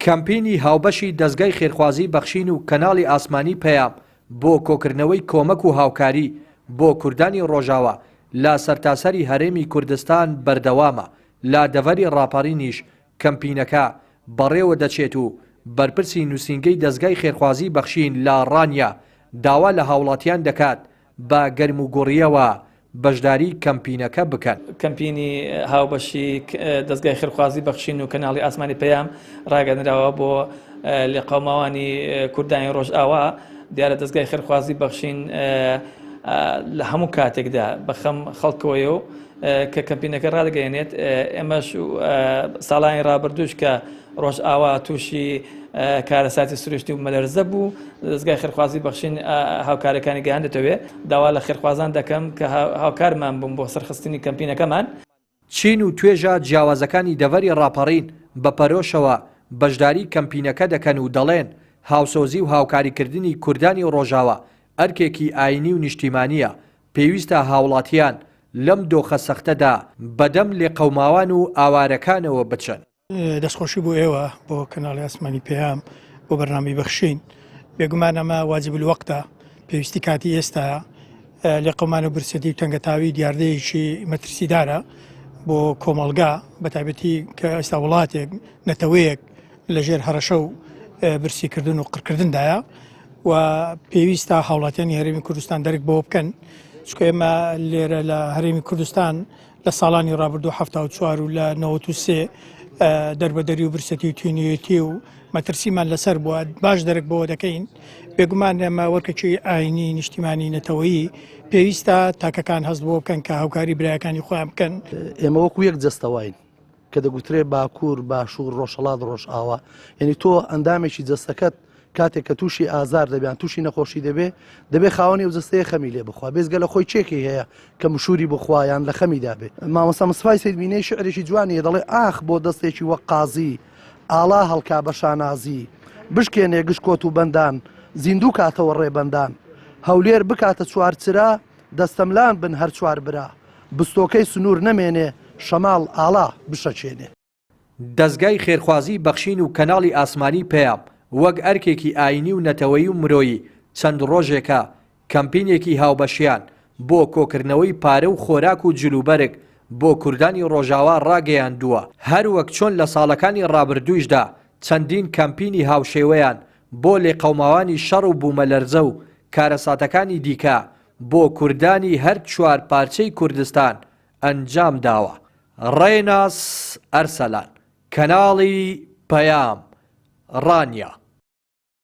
کەمپینی هاوبەشی دەستگای خێرخوازی بەخشین و کەناڵی ئاسمانی پەیام بۆ کۆکردنەوەی کۆمەک و هاوکاری بۆ کوردانی ڕۆژاوە لە سەرتاسەری هەرێمی کوردستان بەردەوامە. لا دەڤەری ڕاپەڕینیش کەمپینەکە بەڕێوە دەچێت و بەرپرسی نووسینگەی دەستگای خێرخوازی بەخشین لە ڕانیا داوا لە هاوڵاتیان دەکات بە گەرموگوڕیەوە بەشداری کەمپینەکە بکەن. کەمپینی هاوبەشی دەستگای خێرخوازی بەخشین و کەناڵی ئاسمانی پەیام ڕاگەنراوە بۆ لێقەوماوانی کوردانی ڕۆژئاوا. دیارە دەستگای خێرخوازی بەخشین لە هەموو کاتێکدا بەخەم خەڵکەوەیەوە کە کەمپینەکە ڕادگەیەنێت. ئێمەش ساڵانی ڕابردوش کە ڕۆژئاوا تووشی کارەساتی سروشتی و مەلەرزە بوو، دەستگای خێرخوازی بەخشین هاوکارەکانی گەیاندێتەوێ. داوا لە خێرخوازان دەکەم کە هاوکارمان بووم بۆ سەرخستنی کەمپینەکەمان. چین و توێژە جیاوازەکانی دەڤەری ڕاپەڕین بە پەرۆشەوە بەشداری کەمپینەکە دەکەن و دەڵێن هاوسۆزی و هاوکاریکردنی کوردانی ڕۆژاوە ئەرکێکی ئاینی و نیشتیمانیە. پێویستە هاوڵاتیان لەم دۆخە سەختەدا بەدەم لێقەوماوان و ئاوارەکانەوە بچن. دەستخۆشی بۆ ئێوە بۆ کەناڵی ئاسمانی پەیام بۆ بەرنامەی بەخشین. بێگومان ئەمە واجب الوەقتە، پێویستی کاتی ئێستایە. لێقەومان و برسەتی و تەنگەتاوی دیاردەیەکی مەترسیدارە بۆ کۆمەڵگا، بەتایبەتی کە ئێستا وڵاتێک نەتەوەیەک لەژێر هەڕەشە و برسیکردن و قڕکردندایە و پێویستە هاوڵاتیانی هەرێمی کوردستان دەرک بۆ بکەن. چکە ئێمە لێرە لە هەرێمی کوردستان لە ساڵانی ڕابردوو 74 و لە 93 دەربەدەری و برسەتی و توێنێتی و مەترسیمان لەسەر بووە، باش دەرک بۆ دەکەین. بێگومان ئێمە وەرکەکی ئاینی نیشتیمانی نەتەوەیی پێویستە تاکەکان هەست بۆ بکەن کە هاوکاری برایەکانی خۆیان بکەن. ئێمە وەکو یەک جەستەواین کە دەگوترێ باکوور باشوور ڕۆژهەڵات ڕۆژئاوا، یعنی تۆ ئەندامێکی جەستەکەت کاتێک کە تووشی ئازار دەبیان تووشی نەخۆشی دەبێ خاوەنی و جەستەیە خەمی لێ بخوا، بێزگە لە خۆی چێکی هەیە کە مشوری بخوایان لە خەمی دابێ. مامۆستا مستفای سەیدبینەی شعرێکی جوانیە، دەڵێ ئاخ بۆ دەستێکی وەک قازی ئاڵا هەڵکا بە شانازی، بشکێنێ گشت کۆت و بەندان زیندوو کاتەوە ڕێبەندان، هەولێر بکاتە چوارچرا دەستەملان بن هەر چوار برا، بستۆکەی سنوور نەمێنێ شەماڵ ئاڵا بشەچێنێ. دەستگای خێرخوازی بەخشین و کەناڵی ئاسمانی پەیام وەک ئەرکێکی ئاینی و نەتەوەیی و مرۆیی چەند ڕۆژێکە کەمپینێکی هاوبەشیان بۆ کۆکردنەوەی پارە و خۆراک و جلوبەرگ بۆ کوردانی ڕۆژاوا ڕاگەیاندووە. هەروەک چۆن لە ساڵەکانی ڕابردوویشدا چەندین کەمپینی هاوشێوەیان بۆ لێقەوماوانی شەڕ و بوومەلەرزە و کارەساتەکانی دیکە بۆ کوردانی هەر چوار پارچەی کوردستان ئەنجام داوە. ڕێناس ئەرسەلان، کەناڵی پەیام، ڕانیا.